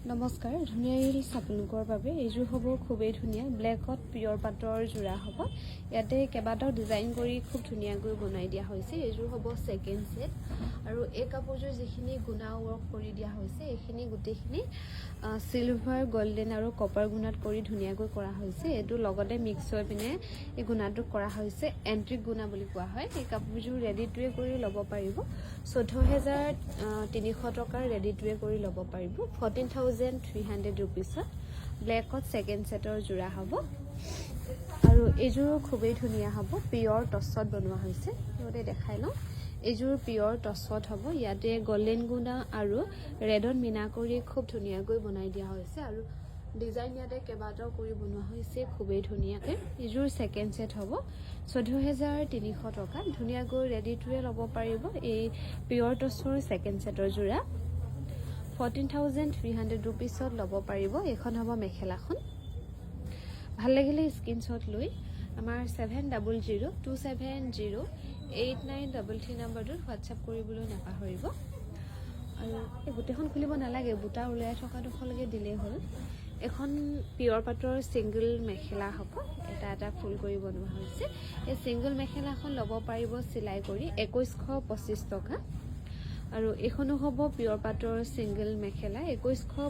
নমস্কাৰ ধুনীয়া ৰিলছ আপোনালোকৰ বাবে এইযোৰ হ'ব খুবেই ধুনীয়া ব্লেকত পিয়ৰ পাটৰ যোৰা হ'ব ইয়াতে কেইবাটাও ডিজাইন কৰি খুব ধুনীয়াকৈ বনাই দিয়া হৈছে এইযোৰ হ'ব সেকেন্ড সেট আৰু এই কাপোৰযোৰ যিখিনি গুণা ৱৰ্ক কৰি দিয়া হৈছে এইখিনি গোটেইখিনি সিলভাৰ গোল্ডেন আৰু কপাৰ গুণাত কৰি ধুনীয়াকৈ কৰা হৈছে এইটো লগতে মিক্স হৈ পিনে এই গুণাটো কৰা হৈছে এন্ট্ৰিক গুণা বুলি কোৱা হয় এই কাপোৰযোৰ ৰেডি টুৱে কৰি ল'ব পাৰিব 14300 টকাৰ ৰেডি টুৱে কৰি ল'ব পাৰিব 14300 रुपीसत ब्लैकत सेकेंड सेटर जोड़ा हब और एजोर खूबे धुनिया हब पियर टसत बनवा होइसे इते देखाइ ल एजोर पियर टसत हब इयाते गोल्डन गुना और रेडन मीना करी खूब धुनियाকৈ बनाइ दिया होइसे और डिजाइन इयाते केबाटाও কৰি बनवा होइसे खूबे धुनियाके एजोर सेकेंड सेट हब 14300 टका धुनियाকৈ रेडी टुवे लब पारिब ए पियर टसर सेकेंड सेटर जोड़ा 14300 रुपीसत ল'ব পাৰিব এখন হ'ব মেখেলাখন ভাল লাগিলে স্ক্ৰিনশ্বট লৈ আমাৰ 7002708933 নম্বৰটোত হোৱাটছআপ কৰিবলৈ নাপাহৰিব আৰু এই গোটেইখন খুলিব নালাগে বুটা উলাই থকা দখলকে দিলে হ'ল এখন পিয়ৰ পাটৰ সিঙ্গল মেখেলা হ'ব এটা এটা ফুল কৰি বনোৱা হৈছে এই সিঙ্গল মেখেলাখন ল'ব পাৰিব সিলাই কৰি 2125 টকা আৰু এখনো হ'ব পিয়ৰ পাটৰ সিঙ্গল মেখেলা 2100